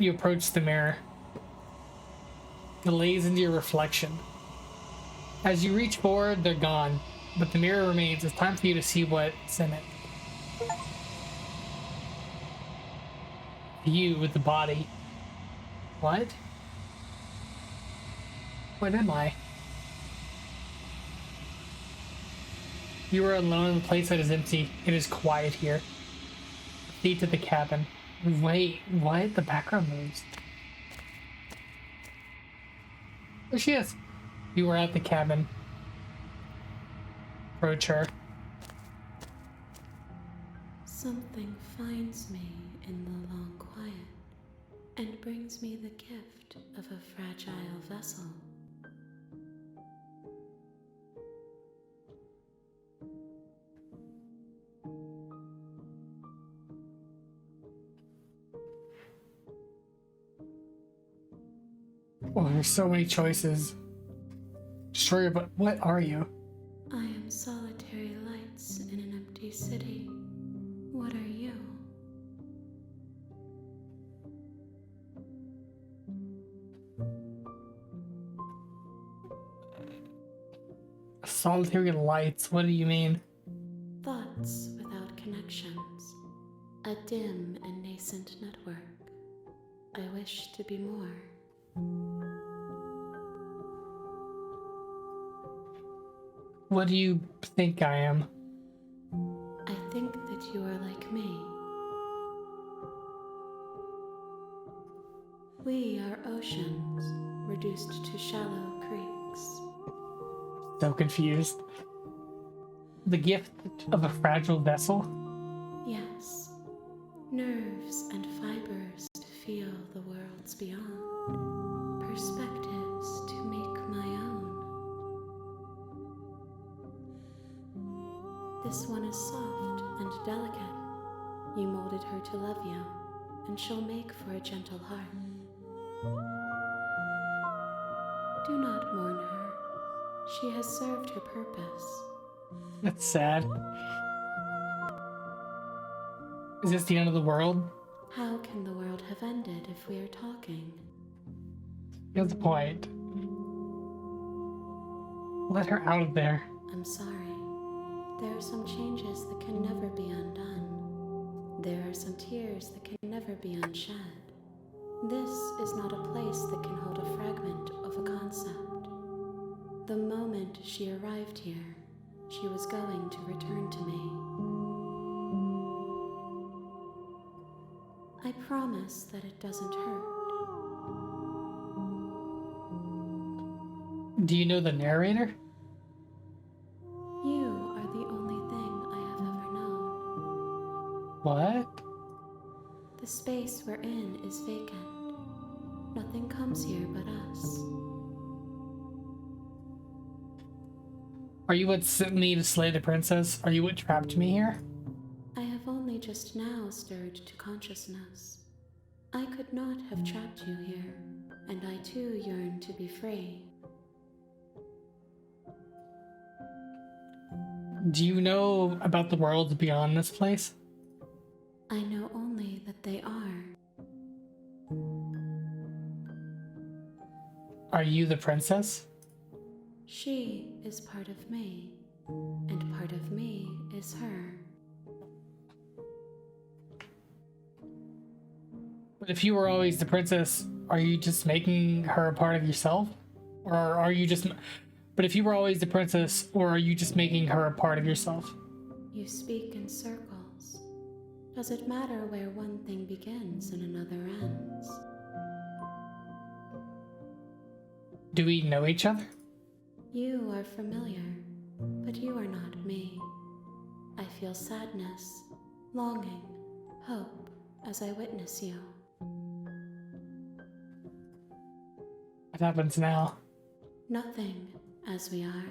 You approach the mirror. Glaze into your reflection. As you reach forward, they're gone, but the mirror remains. It's time for you to see what's in it. You with the body. What? What am I? You are alone in a place that is empty. It is quiet here. Proceed to the cabin. Wait, what? The background moves. There she is. You are at the cabin. Approach her. Something finds me in the long quiet and brings me the gift of a fragile vessel. Oh, there's so many choices. Sure, but what are you? I am solitary lights in an empty city. What are you? Solitary lights, what do you mean? Thoughts without connections. A dim and nascent network. I wish to be more. What do you think I am? I think that you are like me. We are oceans, reduced to shallow creeks. So confused. The gift of a fragile vessel? Yes, nerves and fibers to feel the worlds beyond, perspectives to make my own. This one is soft and delicate. You molded her to love you, and she'll make for a gentle heart. Do not mourn her. She has served her purpose. That's sad. Is this the end of the world? How can the world have ended if we are talking? Good point. Let her out of there. I'm sorry. There are some changes that can never be undone. There are some tears that can never be unshed. This is not a place that can hold a fragment of a concept. The moment she arrived here, she was going to return to me. I promise that it doesn't hurt. Do you know the narrator? You are the only thing I have ever known. What? The space we're in is vacant. Nothing comes here but us. Are you what sent me to slay the princess? Are you what trapped me here? I have only just now stirred to consciousness. I could not have trapped you here, and I too yearn to be free. Do you know about the worlds beyond this place? I know only that they are. Are you the princess? She is part of me, and part of me is her. But if you were always the princess, are you just making her a part of yourself? Or are you just... But if you were always the princess, or are you just making her a part of yourself? You speak in circles. Does it matter where one thing begins and another ends? Do we know each other? You are familiar, but you are not me. I feel sadness, longing, hope as I witness you. What happens now? Nothing, as we are,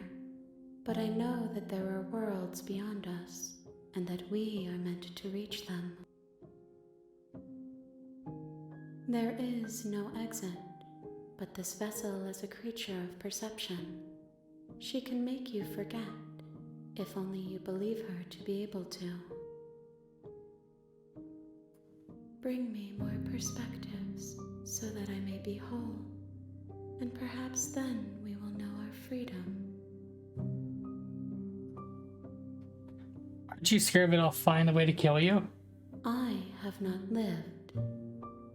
but I know that there are worlds beyond us, and that we are meant to reach them. There is no exit, but this vessel is a creature of perception. She can make you forget, if only you believe her to be able to. Bring me more perspectives, so that I may be whole, and perhaps then we will know our freedom. Aren't you scared that I'll find a way to kill you? I have not lived.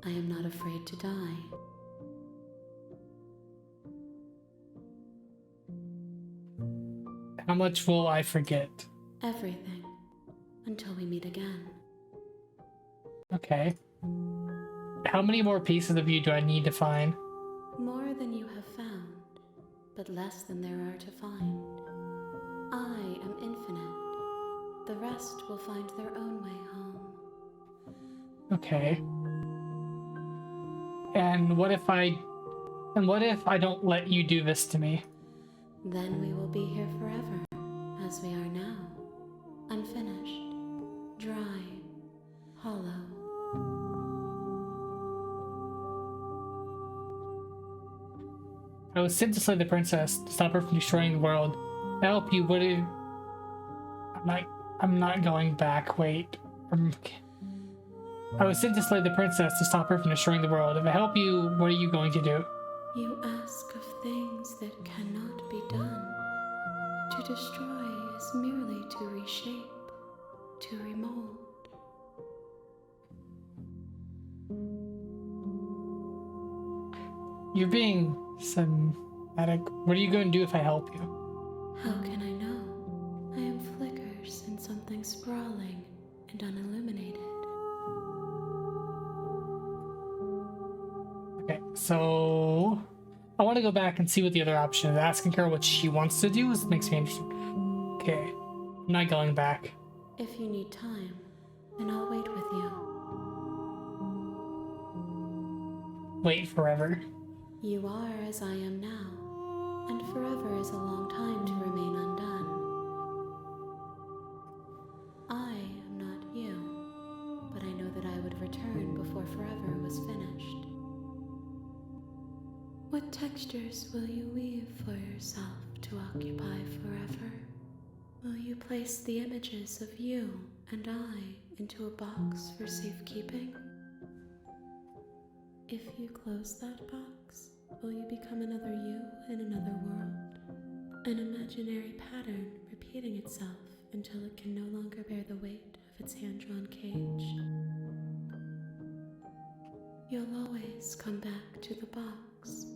I am not afraid to die. How much will I forget? Everything. Until we meet again. Okay. How many more pieces of you do I need to find? More than you have found, but less than there are to find. I am infinite. The rest will find their own way home. Okay. And what if I don't let you do this to me? Then we will be here forever, as we are now. Unfinished, dry, hollow. I was sent to slay the princess to stop her from destroying the world. To help you, what do I'm not going back, wait. I was sent to slay the princess to stop her from destroying the world. If I help you, what are you going to do? You ask of things that cannot be done. To destroy is merely to reshape, to remold. You're being cinematic. What are you going to do if I help you? How can I know? I am flickers in something sprawling and unilluminated. Okay, so I want to go back and see what the other option is. Asking her what she wants to do makes me interested. Okay, I'm not going back. If you need time, then I'll wait with you. Wait forever. You are as I am now, and forever is a long time to remain undone. I am not you, but I know that I would return before forever was finished. What textures will you weave for yourself to occupy forever? Will you place the images of you and I into a box for safekeeping? If you close that box, will you become another you in another world? An imaginary pattern repeating itself until it can no longer bear the weight of its hand-drawn cage. You'll always come back to the box,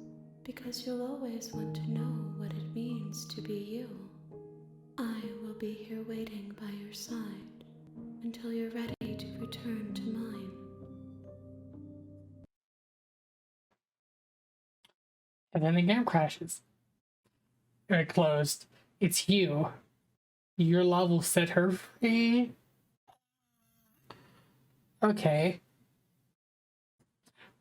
because you'll always want to know what it means to be you. I will be here waiting by your side until you're ready to return to mine. And then the game crashes. It closed. It's you. Your love will set her free. Okay.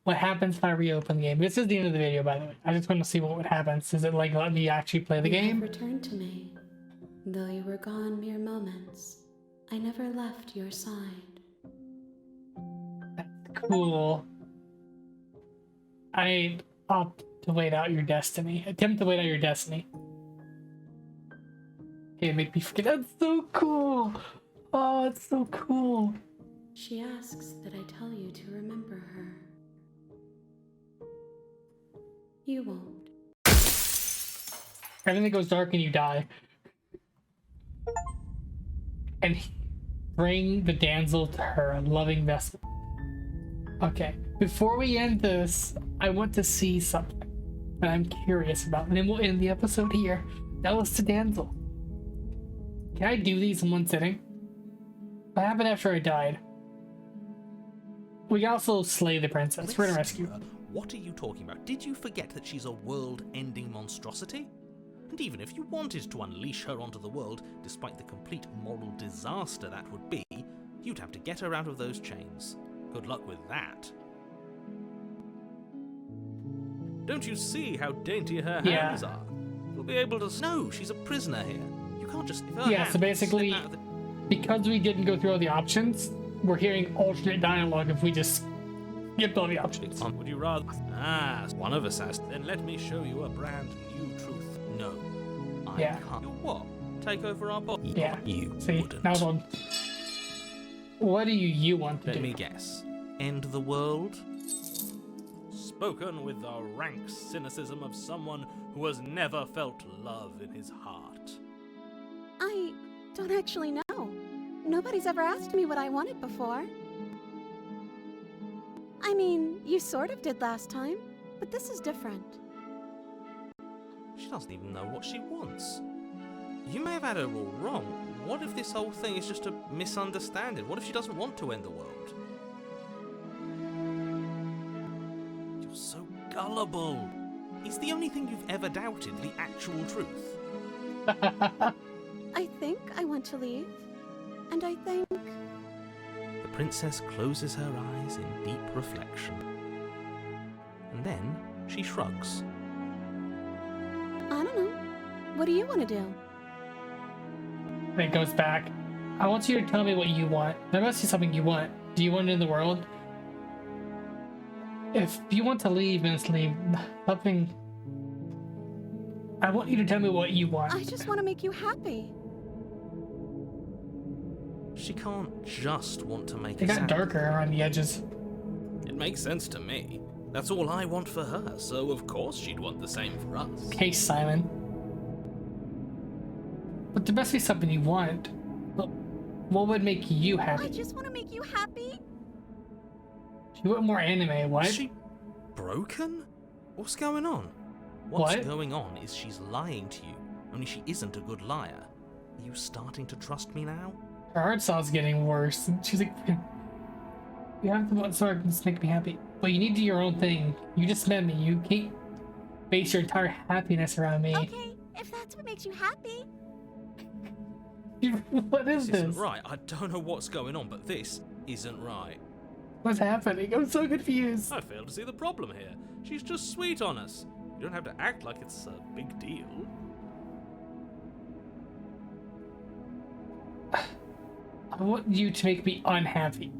What happens if I reopen the game? This is the end of the video, by the way. I just want to see what happens. Does it like let me actually play the game? You have returned to me. Though you were gone mere moments, I never left your side. That's cool. I opt to wait out your destiny. Attempt to wait out your destiny. Okay, make me forget. That's so cool. Oh, it's so cool. She asks that I tell you to remember her. You won't. Everything goes dark and you die. And bring the damsel to her loving vessel. Okay, before we end this, I want to see something that I'm curious about, and then we'll end the episode here. That was to damsel. Can I do these in one sitting? What happened after I died? We can also slay the princess. We're gonna rescue her. What are you talking about? Did you forget that she's a world-ending monstrosity? And even if you wanted to unleash her onto the world, despite the complete moral disaster that would be, you'd have to get her out of those chains. Good luck with that. Don't you see how dainty her hands are? You'll be able to... No, she's a prisoner here. You can't just... Yeah, so basically, because we didn't go through all the options, we're hearing alternate dialogue if we just skipped all the options. Would you rather... Ah, one of us has. Then let me show you a brand new truth. No, I can't. You what? Take over our body? Yeah. You See, wouldn't. now on. What do you want to do? Let me guess. End the world? Spoken with the rank cynicism of someone who has never felt love in his heart. I don't actually know. Nobody's ever asked me what I wanted before. I mean, you sort of did last time, but this is different. She doesn't even know what she wants. You may have had her all wrong. What if this whole thing is just a misunderstanding? What if she doesn't want to end the world? You're so gullible. Is the only thing you've ever doubted the actual truth? I think I want to leave. And I think... The princess closes her eyes in deep reflection. And then she shrugs. I don't know. What do you want to do? And it goes back. I want you to tell me what you want. There must be something you want. Do you want it in the world? If you want to leave, Miss Leave, something... I want you to tell me what you want. I just want to make you happy. She can't just want to make It us got happy. darker around the edges. It makes sense to me. That's all I want for her, so of course she'd want the same for us. Okay, Simon. But there must be something you want. What would make you I happy? just want to make you happy. You want more anime, what? Is she broken? What's going on? What's What? going on is she's lying to you, only she isn't a good liar. Are you starting to trust me now? Her heart sound's getting worse. And she's like, you have to sort of make me happy. But you need to do your own thing. You just met me. You can't base your entire happiness around me. Okay, if that's what makes you happy. What is This isn't this? right. I don't know what's going on, but this isn't right. What's happening? I'm so confused. I fail to see the problem here. She's just sweet on us. You don't have to act like it's a big deal. I want you to make me unhappy.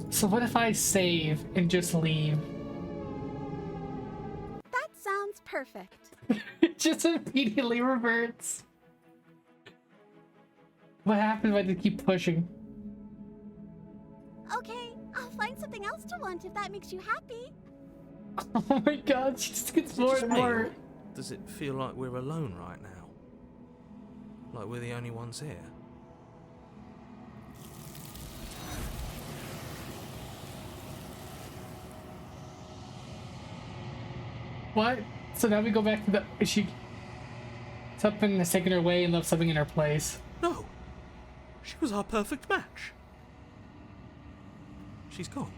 So what if I save and just leave? That sounds perfect. It just immediately reverts. What happens if I just keep pushing? Okay, I'll find something else to want if that makes you happy. Oh my god, she just gets more Just and me, more. or does it feel like we're alone right now? Like we're the only ones here? What? So now we go back to the... Is she... Something has taken her away and left something in her place. No! She was our perfect match! She's gone.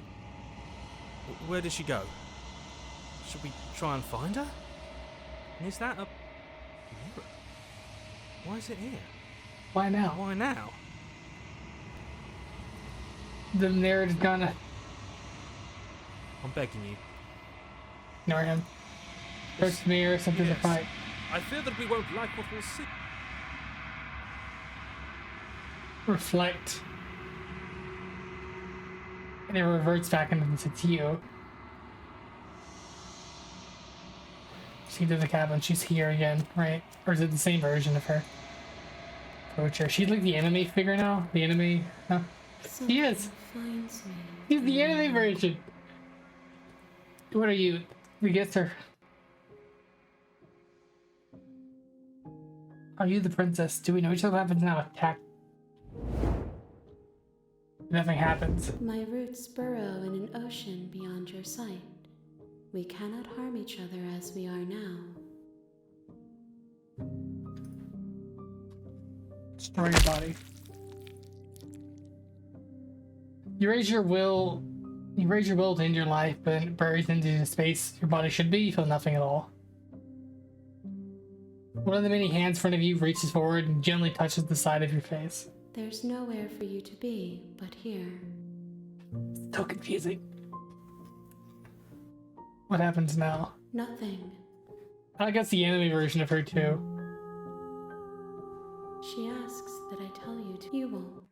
Where did she go? Should we try and find her? And is that a mirror? Why is it here? Why now? Why now? The narrative's gonna I'm begging you. ignore him. First mirror, something to Yes. fight. I fear that we won't like what we'll see. Reflect. And it reverts back into you. She did the cabin, she's here again, right? Or is it the same version of her? Approach her. She's like the anime figure now? The anime... Huh? He is! Finds me. He's the anime version! What are you? We get her. Are you the princess? Do we know each other? What happens now? Attack. Nothing happens. My roots burrow in an ocean beyond your sight. We cannot harm each other as we are now. Destroy your body. You raise your will to end your life, but it buries into the space your body should be. You feel nothing at all. One of the many hands in front of you reaches forward and gently touches the side of your face. There's nowhere for you to be but here. So confusing. What happens now? Nothing. I guess the anime version of her too. She asks that I tell you to. You won't.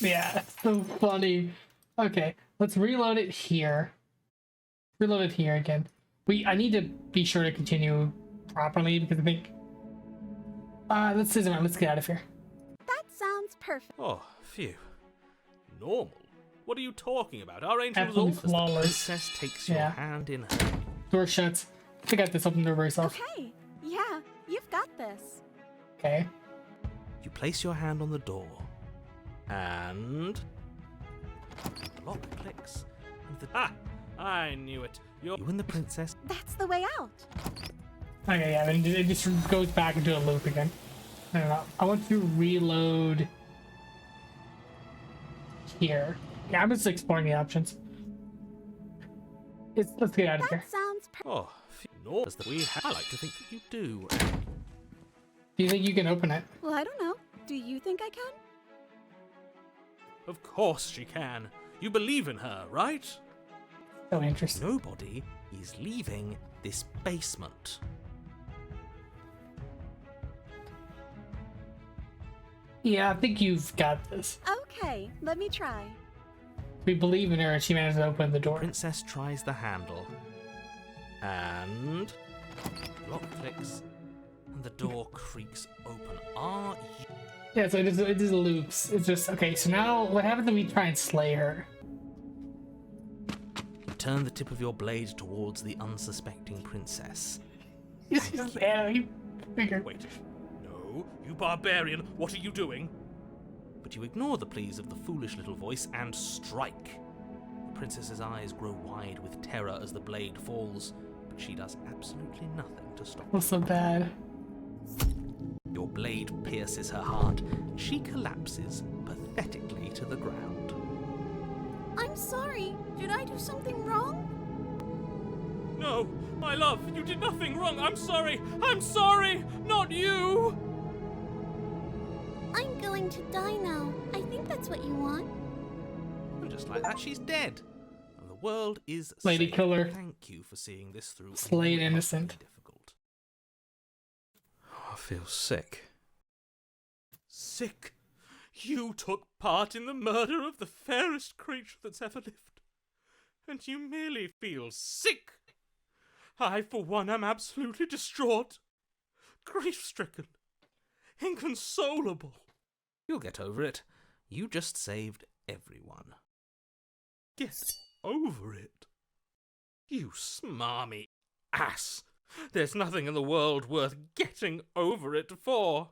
Yeah, it's so funny. Okay, let's reload it here. Reload it here again. I need to be sure to continue properly because I think... let's get out of here. That sounds perfect. Oh, phew. Normal? What are you talking about? Our angel was Absolutely almost... The flawless. princess takes your Yeah. hand in hers. Door shuts. I got this, open the door by yourself. Okay, yeah, you've got this. Okay. You place your hand on the door, and the lock clicks. And I knew it. You and the princess. That's the way out. Okay, yeah, then it just goes back into a loop again. I don't know. I want to reload here. Yeah, I'm just exploring the options. Let's get out of here. That sounds Oh, no, as I like to think that you do. Do you think you can open it? Well, I don't know. Do you think I can? Of course she can. You believe in her, right? So interesting. Nobody is leaving this basement. Yeah, I think you've got this. Okay, let me try. We believe in her and she managed to open the door. Princess tries the handle. And... lock clicks. And the door creaks open. Are you... Yeah, so it is loops. It's just, okay, so now what happens if we try and slay her? You turn the tip of your blade towards the unsuspecting princess. It's just anime figure. Wait. No, you barbarian, what are you doing? But you ignore the pleas of the foolish little voice and strike. The princess's eyes grow wide with terror as the blade falls, but she does absolutely nothing to stop What's so bad? Your blade pierces her heart, and she collapses pathetically to the ground. I'm sorry. Did I do something wrong? No, my love, you did nothing wrong. I'm sorry. I'm sorry. Not you. I'm going to die now. I think that's what you want. And just like that, she's dead. And the world is Lady safe. killer. Thank you for seeing this through. Slain innocent. Difficult. I feel sick. Sick? You took part in the murder of the fairest creature that's ever lived. And you merely feel sick. I, for one, am absolutely distraught. Grief-stricken. Inconsolable. You'll get over it. You just saved everyone. Get over it? You smarmy ass. There's nothing in the world worth getting over it for.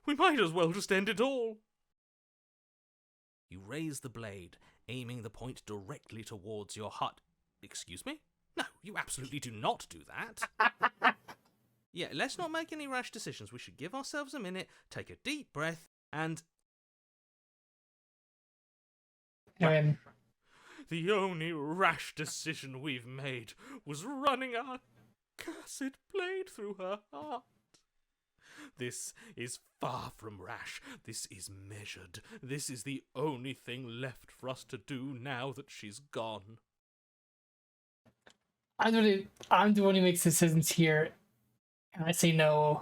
We might as well just end it all. You raise the blade, aiming the point directly towards your heart. Excuse me? No, you absolutely do not do that. Yeah, let's not make any rash decisions. We should give ourselves a minute, take a deep breath, and... And The only rash decision we've made was running our cursed blade through her heart. This is far from rash. This is measured. This is the only thing left for us to do now that she's gone. I'm the one who makes decisions here, and I say no.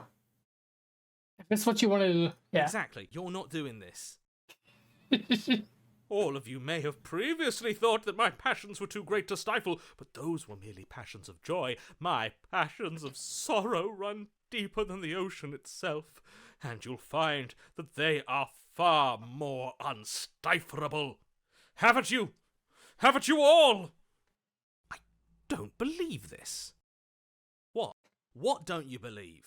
If that's what you want to do, yeah. Exactly. You're not doing this. All of you may have previously thought that my passions were too great to stifle, but those were merely passions of joy. My passions of sorrow run deeper than the ocean itself, and you'll find that they are far more unstifleable. Haven't you? Haven't you all? I don't believe this. What? What don't you believe?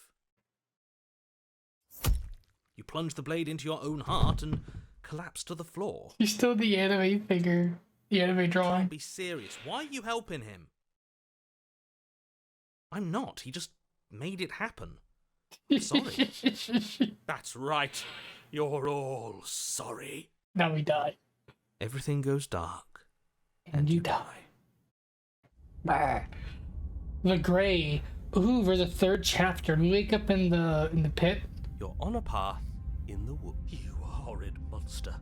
You plunge the blade into your own heart and collapse to the floor. You're still the anime figure, the anime drawing. Be serious. Why are you helping him? I'm not. He just made it happen. Sorry. That's right. You're all sorry. Now we die. Everything goes dark. And you die. Bah. The Grey. Ooh, we're the third chapter. We wake up in the pit. You're on a path in the woods. You horrid monster.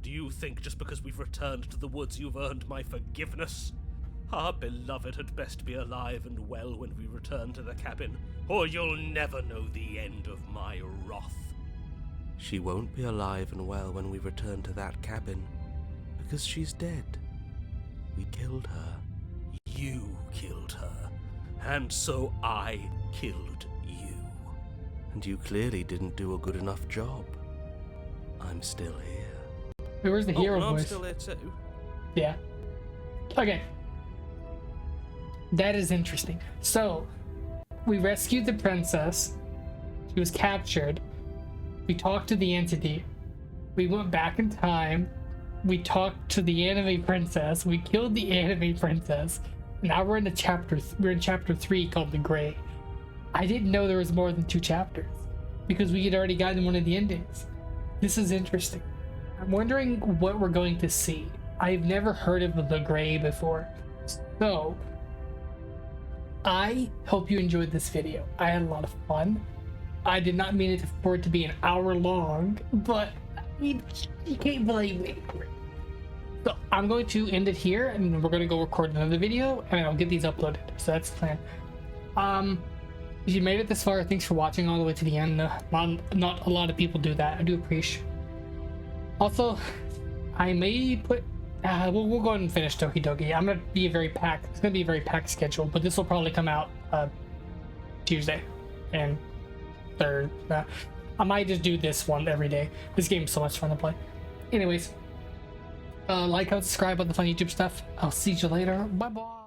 Do you think just because we've returned to the woods you've earned my forgiveness? Our beloved had best be alive and well when we return to the cabin, or you'll never know the end of my wrath. She won't be alive and well when we return to that cabin, because she's dead. We killed her. You killed her. And so I killed you. And you clearly didn't do a good enough job. I'm still here. Wait, where's the hero I'm voice? still here too. Yeah. Okay. That is interesting. So, we rescued the princess. She was captured. We talked to the entity. We went back in time. We talked to the anime princess. We killed the anime princess. Now we're in chapter 3 called The Grey. I didn't know there was more than 2 chapters because we had already gotten one of the endings. This is interesting. I'm wondering what we're going to see. I've never heard of the Gray before. So, I hope you enjoyed this video. I had a lot of fun. I did not mean it for it to be an hour long, but you can't blame me. So I'm going to end it here, and we're going to go record another video, and I'll get these uploaded. So that's the plan. If you made it this far, thanks for watching all the way to the end. Not a lot of people do that. I do appreciate. Also, I may put. We'll go ahead and finish Doki Doki. I'm gonna be very packed. It's gonna be a very packed schedule, but this will probably come out Tuesday and third. I might just do this one every day. This game's so much fun to play. Anyways, like, comment, subscribe, all the fun YouTube stuff. I'll see you later. Bye bye.